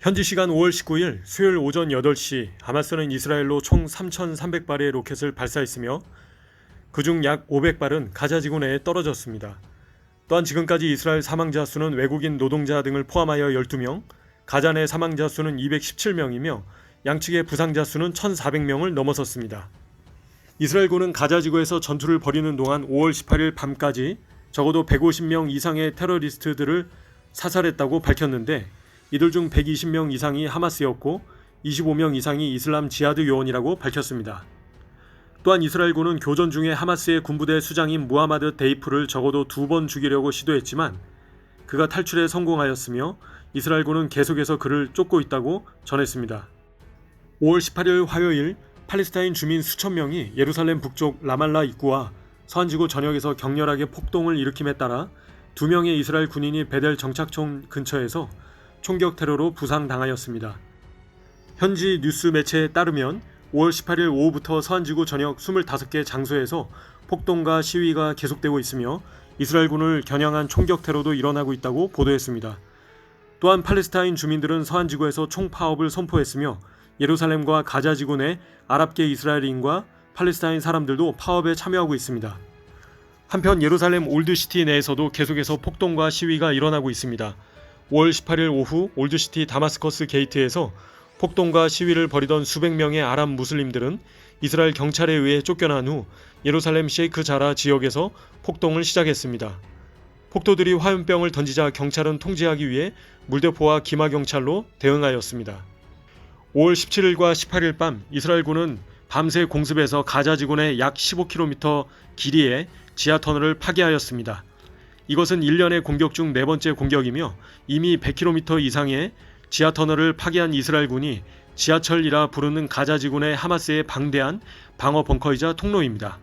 현지 시간 5월 19일 수요일 오전 8시 하마스는 이스라엘로 총 3,300발의 로켓을 발사했으며 그중 약 500발은 가자 지구 내에 떨어졌습니다. 또한 지금까지 이스라엘 사망자 수는 외국인 노동자 등을 포함하여 12명, 가자 내 사망자 수는 217명이며 양측의 부상자 수는 1,400명을 넘어섰습니다. 이스라엘군은 가자 지구에서 전투를 벌이는 동안 5월 18일 밤까지 적어도 150명 이상의 테러리스트들을 사살했다고 밝혔는데 이들 중 120명 이상이 하마스였고 25명 이상이 이슬람 지하드 요원이라고 밝혔습니다. 또한 이스라엘군은 교전 중에 하마스의 군부대 수장인 무하마드 데이프를 적어도 2번 죽이려고 시도했지만 그가 탈출에 성공하였으며 이스라엘군은 계속해서 그를 쫓고 있다고 전했습니다. 5월 18일 화요일 팔레스타인 주민 수천 명이 예루살렘 북쪽 라말라 입구와 서안지구 전역에서 격렬하게 폭동을 일으킴에 따라 2명의 이스라엘 군인이 베델 정착촌 근처에서 총격 테러로 부상당하였습니다. 현지 뉴스 매체에 따르면 5월 18일 오후부터 서안지구 전역 25개 장소에서 폭동과 시위가 계속되고 있으며 이스라엘군을 겨냥한 총격 테러도 일어나고 있다고 보도했습니다. 또한 팔레스타인 주민들은 서안지구에서 총파업을 선포했으며 예루살렘과 가자 지구 내 아랍계 이스라엘인과 팔레스타인 사람들도 파업에 참여하고 있습니다. 한편 예루살렘 올드시티 내에서도 계속해서 폭동과 시위가 일어나고 있습니다. 5월 18일 오후 올드시티 다마스커스 게이트에서 폭동과 시위를 벌이던 수백 명의 아랍 무슬림들은 이스라엘 경찰에 의해 쫓겨난 후 예루살렘 셰이크 자라 지역에서 폭동을 시작했습니다. 폭도들이 화염병을 던지자 경찰은 통제하기 위해 물대포와 기마경찰로 대응하였습니다. 5월 17일과 18일 밤 이스라엘군은 밤새 공습해서 가자 지구 내 약 15km 길이의 지하터널을 파괴하였습니다. 이것은 1년의 공격 중 4번째 공격이며 이미 100km 이상의 지하터널을 파괴한 이스라엘군이 지하철이라 부르는 가자 지구 내 하마스의 방대한 방어 벙커이자 통로입니다.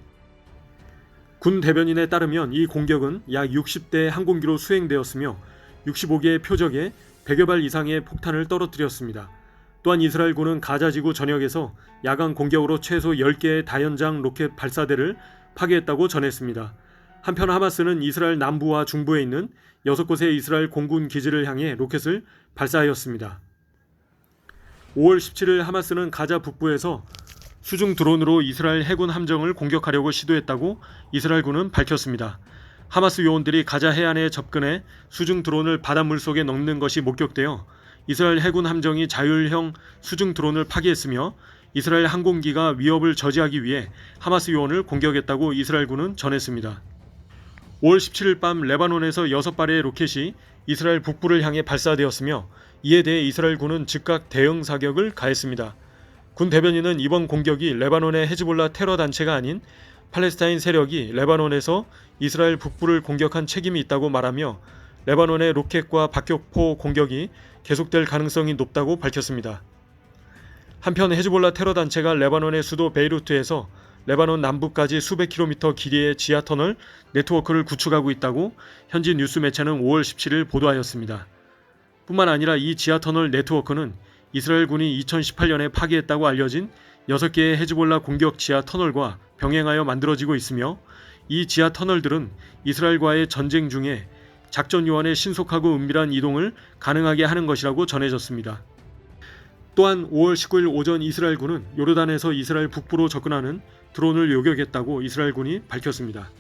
군 대변인에 따르면 이 공격은 약 60대 항공기로 수행되었으며 65개의 표적에 100여 발 이상의 폭탄을 떨어뜨렸습니다. 또한 이스라엘군은 가자 지구 전역에서 야간 공격으로 최소 10개의 다연장 로켓 발사대를 파괴했다고 전했습니다. 한편 하마스는 이스라엘 남부와 중부에 있는 6곳의 이스라엘 공군 기지를 향해 로켓을 발사하였습니다. 5월 17일 하마스는 가자 북부에서 수중 드론으로 이스라엘 해군 함정을 공격하려고 시도했다고 이스라엘군은 밝혔습니다. 하마스 요원들이 가자 해안에 접근해 수중 드론을 바닷물 속에 넣는 것이 목격되어 이스라엘 해군 함정이 자율형 수중 드론을 파괴했으며 이스라엘 항공기가 위협을 저지하기 위해 하마스 요원을 공격했다고 이스라엘군은 전했습니다. 5월 17일 밤 레바논에서 6발의 로켓이 이스라엘 북부를 향해 발사되었으며 이에 대해 이스라엘군은 즉각 대응 사격을 가했습니다. 군 대변인은 이번 공격이 레바논의 헤즈볼라 테러 단체가 아닌 팔레스타인 세력이 레바논에서 이스라엘 북부를 공격한 책임이 있다고 말하며 레바논의 로켓과 박격포 공격이 계속될 가능성이 높다고 밝혔습니다. 한편 헤즈볼라 테러 단체가 레바논의 수도 베이루트에서 레바논 남부까지 수백 킬로미터 길이의 지하터널 네트워크를 구축하고 있다고 현지 뉴스 매체는 5월 17일 보도하였습니다. 뿐만 아니라 이 지하터널 네트워크는 이스라엘군이 2018년에 파괴했다고 알려진 6개의 헤즈볼라 공격 지하터널과 병행하여 만들어지고 있으며 이 지하터널들은 이스라엘과의 전쟁 중에 작전 요원의 신속하고 은밀한 이동을 가능하게 하는 것이라고 전해졌습니다. 또한 5월 19일 오전 이스라엘군은 요르단에서 이스라엘 북부로 접근하는 드론을 요격했다고 이스라엘군이 밝혔습니다.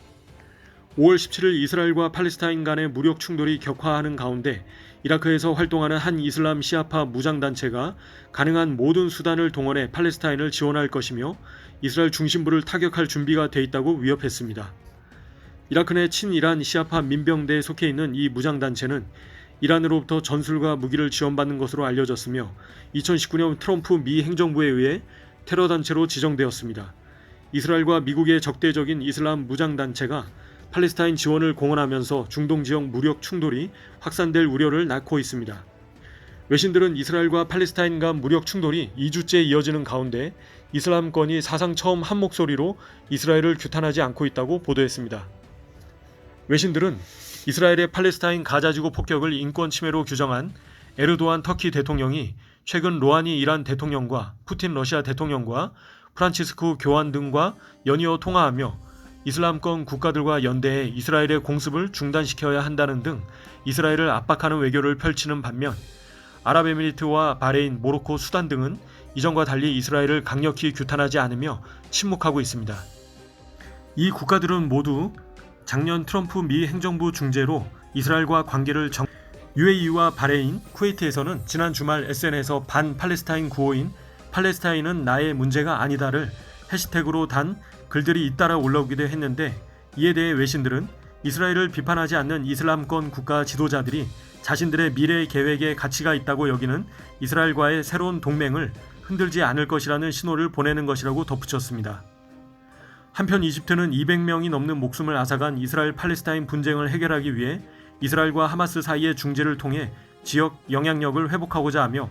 5월 17일 이스라엘과 팔레스타인 간의 무력 충돌이 격화하는 가운데 이라크에서 활동하는 한 이슬람 시아파 무장단체가 가능한 모든 수단을 동원해 팔레스타인을 지원할 것이며 이스라엘 중심부를 타격할 준비가 돼 있다고 위협했습니다. 이라크 내 친이란 시아파 민병대에 속해 있는 이 무장단체는 이란으로부터 전술과 무기를 지원받는 것으로 알려졌으며 2019년 트럼프 미 행정부에 의해 테러단체로 지정되었습니다. 이스라엘과 미국의 적대적인 이슬람 무장단체가 팔레스타인 지원을 공언하면서 중동 지역 무력 충돌이 확산될 우려를 낳고 있습니다. 외신들은 이스라엘과 팔레스타인 간 무력 충돌이 2주째 이어지는 가운데 이슬람권이 사상 처음 한 목소리로 이스라엘을 규탄하지 않고 있다고 보도했습니다. 외신들은 이스라엘의 팔레스타인 가자지구 폭격을 인권 침해로 규정한 에르도안 터키 대통령이 최근 로하니 이란 대통령과 푸틴 러시아 대통령과 프란치스크 교환 등과 연이어 통화하며 이슬람권 국가들과 연대해 이스라엘의 공습을 중단시켜야 한다는 등 이스라엘을 압박하는 외교를 펼치는 반면 아랍에미리트와 바레인, 모로코, 수단 등은 이전과 달리 이스라엘을 강력히 규탄하지 않으며 침묵하고 있습니다. 이 국가들은 모두 작년 트럼프 미 행정부 중재로 이스라엘과 관계를 UAE와 바레인, 쿠웨이트에서는 지난 주말 SNS에서 반팔레스타인 구호인 팔레스타인은 나의 문제가 아니다를 해시태그로 단 글들이 잇따라 올라오기도 했는데, 이에 대해 외신들은 이스라엘을 비판하지 않는 이슬람권 국가 지도자들이 자신들의 미래 계획에 가치가 있다고 여기는 이스라엘과의 새로운 동맹을 흔들지 않을 것이라는 신호를 보내는 것이라고 덧붙였습니다. 한편 이집트는 200명이 넘는 목숨을 앗아간 이스라엘 팔레스타인 분쟁을 해결하기 위해 이스라엘과 하마스 사이의 중재를 통해 지역 영향력을 회복하고자 하며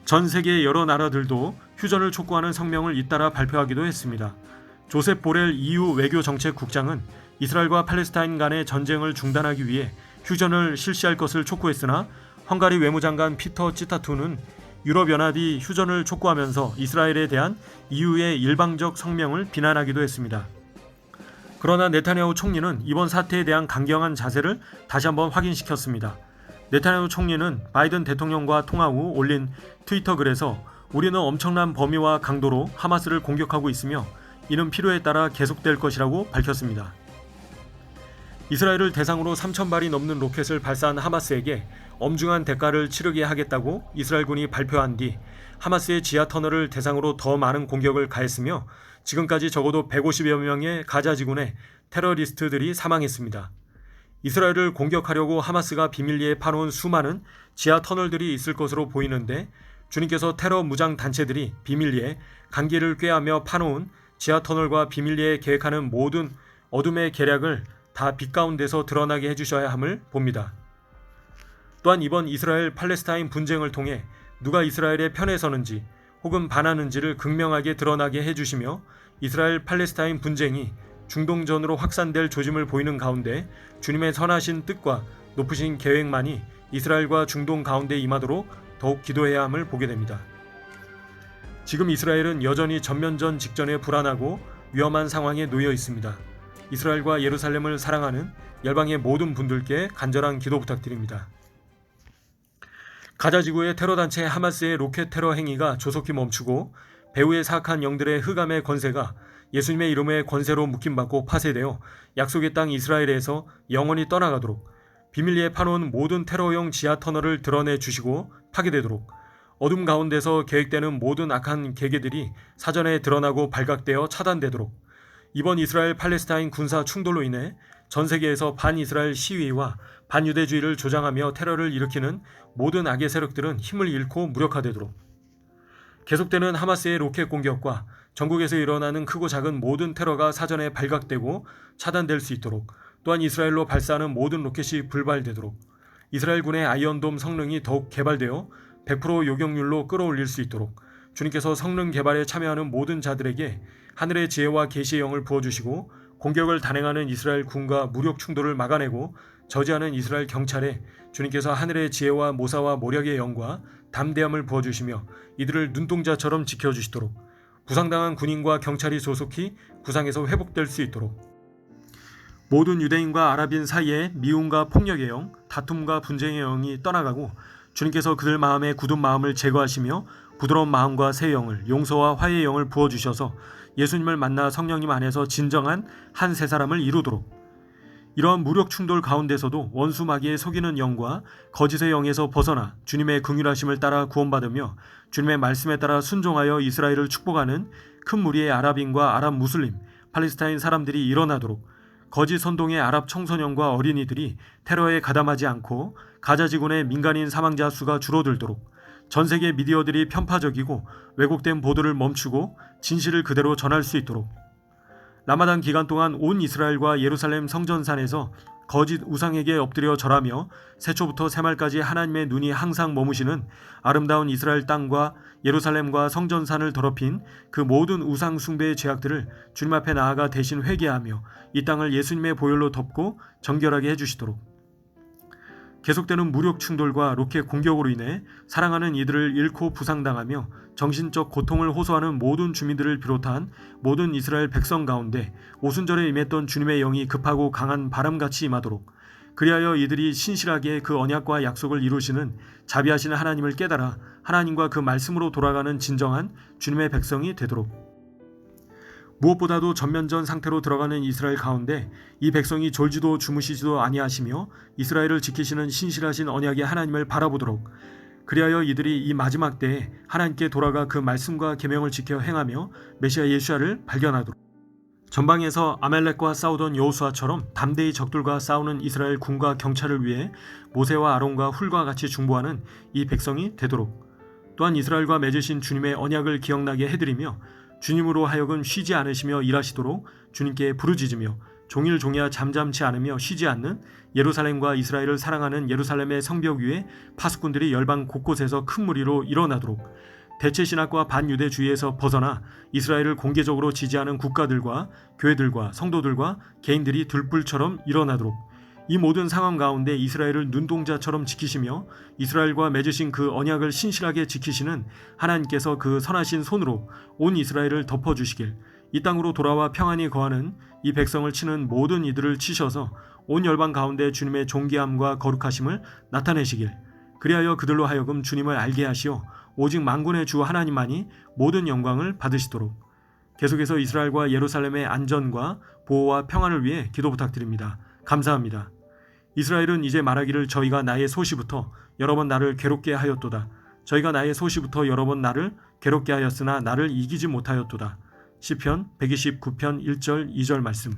전 세계 여러 나라들도 휴전을 촉구하는 성명을 잇따라 발표하기도 했습니다. 조셉 보렐 EU 외교정책국장은 이스라엘과 팔레스타인 간의 전쟁을 중단하기 위해 휴전을 실시할 것을 촉구했으나, 헝가리 외무장관 피터 치타투는 유럽연합이 휴전을 촉구하면서 이스라엘에 대한 EU의 일방적 성명을 비난하기도 했습니다. 그러나 네타냐후 총리는 이번 사태에 대한 강경한 자세를 다시 한번 확인시켰습니다. 네타냐후 총리는 바이든 대통령과 통화 후 올린 트위터 글에서 우리는 엄청난 범위와 강도로 하마스를 공격하고 있으며 이는 필요에 따라 계속될 것이라고 밝혔습니다. 이스라엘을 대상으로 3,000발이 넘는 로켓을 발사한 하마스에게 엄중한 대가를 치르게 하겠다고 이스라엘군이 발표한 뒤 하마스의 지하 터널을 대상으로 더 많은 공격을 가했으며 지금까지 적어도 150여 명의 가자 지군의 테러리스트들이 사망했습니다. 이스라엘을 공격하려고 하마스가 비밀리에 파놓은 수많은 지하 터널들이 있을 것으로 보이는데, 주님께서 테러 무장 단체들이 비밀리에 간기를 꾀하며 파놓은 지하 터널과 비밀리에 계획하는 모든 어둠의 계략을 다 빛 가운데서 드러나게 해주셔야 함을 봅니다. 또한 이번 이스라엘 팔레스타인 분쟁을 통해 누가 이스라엘의 편에 서는지 혹은 반하는지를 극명하게 드러나게 해주시며, 이스라엘 팔레스타인 분쟁이 중동전으로 확산될 조짐을 보이는 가운데 주님의 선하신 뜻과 높으신 계획만이 이스라엘과 중동 가운데 임하도록 더욱 기도해야 함을 보게 됩니다. 지금 이스라엘은 여전히 전면전 직전에 불안하고 위험한 상황에 놓여 있습니다. 이스라엘과 예루살렘을 사랑하는 열방의 모든 분들께 간절한 기도 부탁드립니다. 가자지구의 테러단체 하마스의 로켓 테러 행위가 조속히 멈추고 배후의 사악한 영들의 흑암의 권세가 예수님의 이름의 권세로 묶임받고 파쇄되어 약속의 땅 이스라엘에서 영원히 떠나가도록, 비밀리에 파놓은 모든 테러용 지하 터널을 드러내 주시고 파괴되도록, 어둠 가운데서 계획되는 모든 악한 계계들이 사전에 드러나고 발각되어 차단되도록, 이번 이스라엘 팔레스타인 군사 충돌로 인해 전 세계에서 반이스라엘 시위와 반유대주의를 조장하며 테러를 일으키는 모든 악의 세력들은 힘을 잃고 무력화되도록, 계속되는 하마스의 로켓 공격과 전국에서 일어나는 크고 작은 모든 테러가 사전에 발각되고 차단될 수 있도록, 또한 이스라엘로 발사하는 모든 로켓이 불발되도록, 이스라엘군의 아이언돔 성능이 더욱 개발되어 100% 요격률로 끌어올릴 수 있도록 주님께서 성능 개발에 참여하는 모든 자들에게 하늘의 지혜와 계시의 영을 부어주시고, 공격을 단행하는 이스라엘 군과 무력 충돌을 막아내고 저지하는 이스라엘 경찰에 주님께서 하늘의 지혜와 모사와 모력의 영과 담대함을 부어주시며 이들을 눈동자처럼 지켜주시도록, 부상당한 군인과 경찰이 조속히 부상에서 회복될 수 있도록, 모든 유대인과 아랍인 사이에 미움과 폭력의 영, 다툼과 분쟁의 영이 떠나가고 주님께서 그들 마음에 굳은 마음을 제거하시며 부드러운 마음과 새 영을, 용서와 화해의 영을 부어주셔서 예수님을 만나 성령님 안에서 진정한 한 새 사람을 이루도록, 이러한 무력 충돌 가운데서도 원수 마귀의 속이는 영과 거짓의 영에서 벗어나 주님의 긍휼하심을 따라 구원받으며 주님의 말씀에 따라 순종하여 이스라엘을 축복하는 큰 무리의 아랍인과 아랍 무슬림, 팔레스타인 사람들이 일어나도록, 거짓 선동의 아랍 청소년과 어린이들이 테러에 가담하지 않고 가자 지구내 민간인 사망자 수가 줄어들도록, 전 세계 미디어들이 편파적이고 왜곡된 보도를 멈추고 진실을 그대로 전할 수 있도록, 라마단 기간 동안 온 이스라엘과 예루살렘 성전산에서 거짓 우상에게 엎드려 절하며 새초부터 새말까지 하나님의 눈이 항상 머무시는 아름다운 이스라엘 땅과 예루살렘과 성전산을 더럽힌 그 모든 우상 숭배의 죄악들을 주님 앞에 나아가 대신 회개하며 이 땅을 예수님의 보혈로 덮고 정결하게 해주시도록, 계속되는 무력 충돌과 로켓 공격으로 인해 사랑하는 이들을 잃고 부상당하며 정신적 고통을 호소하는 모든 주민들을 비롯한 모든 이스라엘 백성 가운데 오순절에 임했던 주님의 영이 급하고 강한 바람같이 임하도록, 그리하여 이들이 신실하게 그 언약과 약속을 이루시는 자비하시는 하나님을 깨달아 하나님과 그 말씀으로 돌아가는 진정한 주님의 백성이 되도록. 무엇보다도 전면전 상태로 들어가는 이스라엘 가운데 이 백성이 졸지도 주무시지도 아니하시며 이스라엘을 지키시는 신실하신 언약의 하나님을 바라보도록, 그리하여 이들이 이 마지막 때에 하나님께 돌아가 그 말씀과 계명을 지켜 행하며 메시아 예수야를 발견하도록. 전방에서 아말렉과 싸우던 여호수아처럼 담대히 적들과 싸우는 이스라엘 군과 경찰을 위해 모세와 아론과 훌과 같이 중보하는 이 백성이 되도록. 또한 이스라엘과 맺으신 주님의 언약을 기억나게 해드리며 주님으로 하여금 쉬지 않으시며 일하시도록 주님께 부르짖으며 종일 종야 잠잠치 않으며 쉬지 않는 예루살렘과 이스라엘을 사랑하는 예루살렘의 성벽 위에 파수꾼들이 열방 곳곳에서 큰 무리로 일어나도록, 대체신학과 반유대주의에서 벗어나 이스라엘을 공개적으로 지지하는 국가들과 교회들과 성도들과 개인들이 들불처럼 일어나도록, 이 모든 상황 가운데 이스라엘을 눈동자처럼 지키시며 이스라엘과 맺으신 그 언약을 신실하게 지키시는 하나님께서 그 선하신 손으로 온 이스라엘을 덮어주시길, 이 땅으로 돌아와 평안히 거하는 이 백성을 치는 모든 이들을 치셔서 온 열방 가운데 주님의 존귀함과 거룩하심을 나타내시길, 그리하여 그들로 하여금 주님을 알게 하시어 오직 만군의 주 하나님만이 모든 영광을 받으시도록. 계속해서 이스라엘과 예루살렘의 안전과 보호와 평안을 위해 기도 부탁드립니다. 감사합니다. 이스라엘은 이제 말하기를 저희가 나의 소시부터 여러 번 나를 괴롭게 하였도다. 저희가 나의 소시부터 여러 번 나를 괴롭게 하였으나 나를 이기지 못하였도다. 시편 129편 1절 2절 말씀.